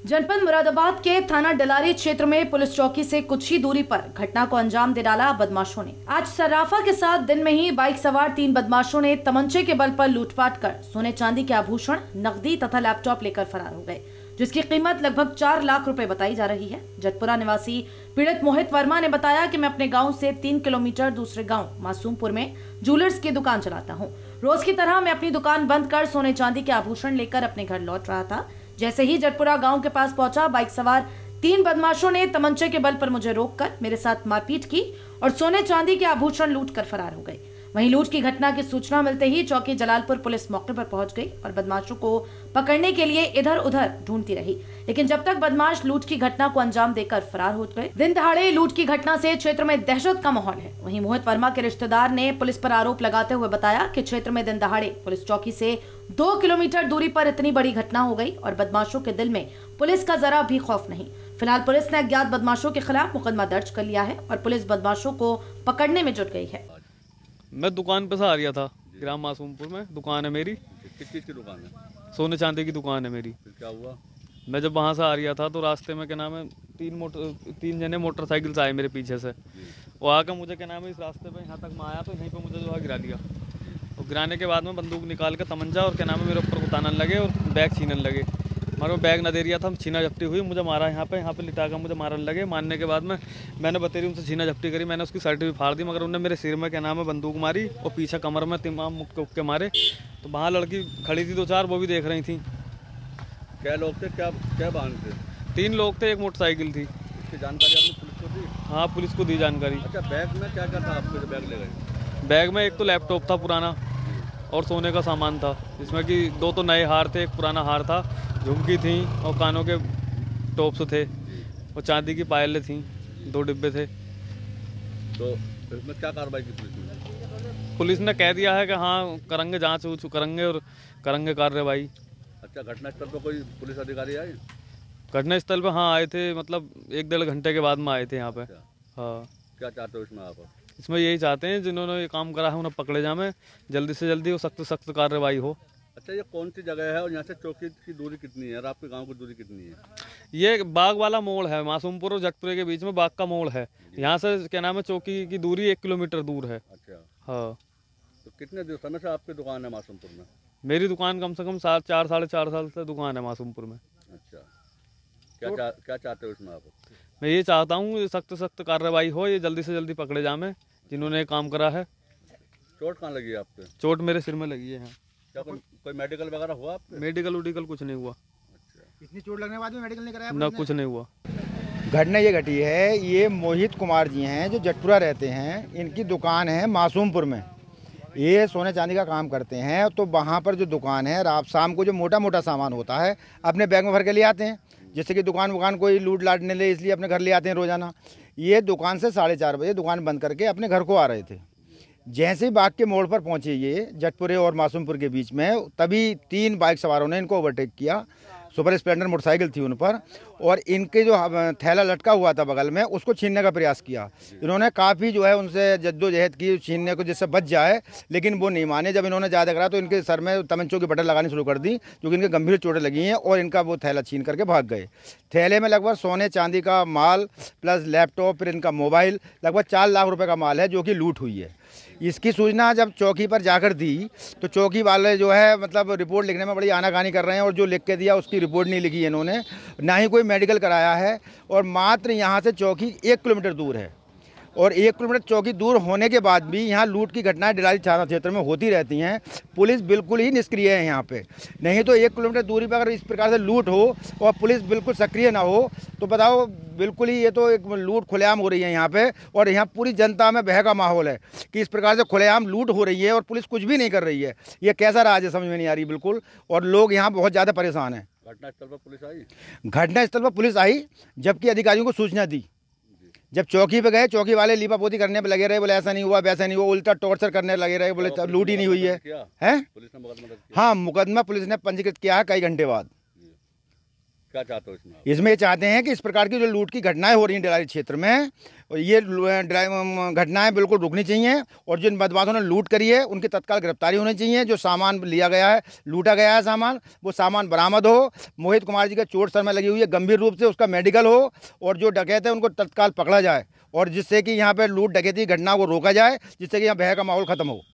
जनपद मुरादाबाद के थाना डलारी क्षेत्र में पुलिस चौकी से कुछ ही दूरी पर घटना को अंजाम दे डाला बदमाशों ने। आज सर्राफा के साथ दिन में ही बाइक सवार 3 बदमाशों ने तमंचे के बल पर लूटपाट कर सोने चांदी के आभूषण, नकदी तथा लैपटॉप लेकर फरार हो गए, जिसकी कीमत लगभग 4 लाख रुपए बताई जा रही है। जटपुरा निवासी पीड़ित मोहित वर्मा ने बताया कि मैं अपने गाँव से 3 किलोमीटर दूसरे गाँव मासूमपुर में ज्वेलर्स की दुकान चलाता हूँ। रोज की तरह मैं अपनी दुकान बंद कर सोने चांदी के आभूषण लेकर अपने घर लौट रहा था। जैसे ही जटपुरा गांव के पास पहुंचा, बाइक सवार 3 बदमाशों ने तमंचे के बल पर मुझे रोककर मेरे साथ मारपीट की और सोने चांदी के आभूषण लूटकर फरार हो गए। वहीं लूट की घटना की सूचना मिलते ही चौकी जलालपुर पुलिस मौके पर पहुंच गई और बदमाशों को पकड़ने के लिए इधर उधर ढूंढती रही, लेकिन जब तक बदमाश लूट की घटना को अंजाम देकर फरार हो गए। दिन दहाड़े लूट की घटना से क्षेत्र में दहशत का माहौल है। वहीं मोहित वर्मा के रिश्तेदार ने पुलिस पर आरोप लगाते हुए बताया कि क्षेत्र में दिन दहाड़े पुलिस चौकी से 2 किलोमीटर दूरी पर इतनी बड़ी घटना हो गई और बदमाशों के दिल में पुलिस का जरा भी खौफ नहीं। फिलहाल पुलिस ने अज्ञात बदमाशों के खिलाफ मुकदमा दर्ज कर लिया है और पुलिस बदमाशों को पकड़ने में जुट गई है। मैं दुकान पे से आ रहा था, ग्राम मासूमपुर में दुकान है मेरी। किस चीज़ की दुकान है? सोने चांदी की दुकान है मेरी। फिर क्या हुआ? मैं जब वहाँ से आ रहा था तो रास्ते में क्या नाम है 3 जने मोटरसाइकिल से आए मेरे पीछे से। वो आकर मुझे क्या नाम है इस रास्ते पे यहाँ तक मैं आया तो यहीं पे मुझे जो है गिरा दिया। और गिराने के बाद में बंदूक निकाल कर तमंचा और क्या नाम है मेरे ऊपर उतारने लगे और बैग छीनने लगे। हमारे बैग ना दे रहा था, छीना झपटी हुई, मुझे मारा यहाँ पे लिटा कर मुझे मारने लगे। मारने के बाद में मैंने बतेरी उनसे छीना झपटी करी, मैंने उसकी शर्ट भी फाड़ दी, मगर उन्होंने मेरे सिर में क्या नाम है बंदूक मारी और पीछे कमर में तमाम मुक्के उक्के मारे। तो वहाँ लड़की खड़ी थी 2-4, वो भी देख रही थी। क्या लोग थे, क्या बांध थे? 3 लोग थे, एक मोटरसाइकिल थी। इसकी जानकारी आपने पुलिस को दी? हाँ, पुलिस को दी जानकारी। अच्छा, बैग में क्या क्या था आपके जो बैग ले गए? बैग में एक तो लैपटॉप था पुराना और सोने का सामान था, जिसमें कि 2 तो नए हार थे, एक पुराना हार था, झुमकी थी और कानों के टॉप्स थे और चांदी की पायलें थी, 2 डिब्बे थे। तो इसमें क्या कार्रवाई की पुलिस ने? पुलिस ने कह दिया है कि हाँ करेंगे, जांच करेंगे और करेंगे कार्रवाई। अच्छा, घटनास्थल पर कोई पुलिस अधिकारी आए? घटनास्थल पे हाँ आए थे, मतलब 1-1.5 घंटे के बाद में आए थे यहाँ पे। अच्छा। हाँ, क्या चाहते हो इसमें आप? इसमें यही चाहते हैं जिन्होंने ये काम करा है उन्हें पकड़े जाए, जल्दी से जल्दी वो सख्त कार्रवाई हो। अच्छा, ये कौन सी जगह है और यहाँ से चौकी की दूरी कितनी है और आपके गांव की दूरी कितनी है? ये बाग वाला मोड़ है, मासूमपुर और जटपुरे के बीच में बाग का मोड़ है। यहाँ से क्या नाम है चौकी की दूरी 1 किलोमीटर दूर है। अच्छा। हाँ। तो कितने समय से आपकी दुकान है मासूमपुर में? मेरी दुकान कम से कम 4 साढ़े 4 साल से दुकान है मासूमपुर में। अच्छा, क्या चाहते हो इसमें आप? मैं ये चाहता हूँ सख्त कार्रवाई हो, ये जल्दी से जल्दी पकड़े जाए जिन्होंने काम करा है। चोट कहाँ लगी है आपके? चोट मेरे सिर में लगी है। क्या कोई मेडिकल वगैरह हुआ आपके? मेडिकल कुछ नहीं हुआ। अच्छा। इतनी चोट लगने के बाद भी मेडिकल नहीं कराया? ना, कुछ नहीं हुआ। घटना ये घटी है, ये मोहित कुमार जी हैं जो जटपुरा रहते हैं। इनकी दुकान है मासूमपुर में, ये सोने चांदी का काम करते हैं। तो वहाँ पर जो दुकान है, रात शाम को जो मोटा मोटा सामान होता है अपने बैग में भर के ले आते हैं, जैसे कि दुकान कोई लूट लाट नहीं ले, इसलिए अपने घर ले आते हैं रोजाना। ये दुकान से 4:30 बजे दुकान बंद करके अपने घर को आ रहे थे। जैसे ही बाग के मोड़ पर पहुंचे ये जटपुरे और मासूमपुर के बीच में, तभी 3 बाइक सवारों ने इनको ओवरटेक किया। सुपर स्प्लेंडर मोटरसाइकिल थी उन पर, और इनके जो थैला लटका हुआ था बगल में उसको छीनने का प्रयास किया। इन्होंने काफ़ी जो है उनसे जद्दोजहद की छीनने को, जिससे बच जाए, लेकिन वो नहीं माने। जब इन्होंने ज़्यादा करा तो इनके सर में तमंचों की बटन लगानी शुरू कर दी, जो कि इनके गंभीर चोटें लगी हैं, और इनका वो थैला छीन करके भाग गए। थैले में लगभग सोने चांदी का माल प्लस लैपटॉप, फिर इनका मोबाइल, लगभग 4 लाख रुपये का माल है जो कि लूट हुई है। इसकी सूचना जब चौकी पर जाकर दी तो चौकी वाले जो है मतलब रिपोर्ट लिखने में बड़ी आनाकानी कर रहे हैं, और जो लिख के दिया उसकी रिपोर्ट नहीं लिखी है इन्होंने, ना ही कोई मेडिकल कराया है। और मात्र यहाँ से चौकी 1 किलोमीटर दूर है, और 1 किलोमीटर चौकी दूर होने के बाद भी यहाँ लूट की घटनाएं डिलारी थाना क्षेत्र में होती रहती हैं। पुलिस बिल्कुल ही निष्क्रिय है यहाँ पे। नहीं तो 1 किलोमीटर दूरी पर अगर इस प्रकार से लूट हो और पुलिस बिल्कुल सक्रिय ना हो तो बताओ, बिल्कुल ही ये तो एक लूट खुलेआम हो रही है यहाँ पे। और यहाँ पूरी जनता में भय का माहौल है कि इस प्रकार से खुलेआम लूट हो रही है और पुलिस कुछ भी नहीं कर रही है। ये कैसा राज है समझ में नहीं आ रही बिल्कुल, और लोग यहाँ बहुत ज़्यादा परेशान हैं। घटनास्थल पर पुलिस आई? घटनास्थल पर पुलिस आई, जबकि अधिकारियों को सूचना दी। जब चौकी पे गए, चौकी वाले लीपापोती करने पे लगे रहे, बोले ऐसा नहीं हुआ वैसा नहीं हुआ, उल्टा टॉर्चर करने लगे रहे, बोले लूट ही नहीं हुई है। पुलिस ने मुकदमा दर्ज किया? हाँ, मुकदमा पुलिस ने पंजीकृत किया है कई घंटे बाद। क्या चाहते हो इसमें आप? इसमें ये चाहते हैं कि इस प्रकार की जो लूट की घटनाएं हो रही हैं डिलारी क्षेत्र में, ये घटनाएं बिल्कुल रुकनी चाहिए और जिन बदमाशों ने लूट करी है उनकी तत्काल गिरफ्तारी होनी चाहिए। जो सामान लिया गया है, लूटा गया है सामान, वो सामान बरामद हो। मोहित कुमार जी का चोट सर में लगी हुई है, गंभीर रूप से उसका मेडिकल हो और जो डकैत है उनको तत्काल पकड़ा जाए और जिससे कि यहाँ पर लूट डकैती घटना को रोका जाए, जिससे कि यहाँ भय का माहौल खत्म हो।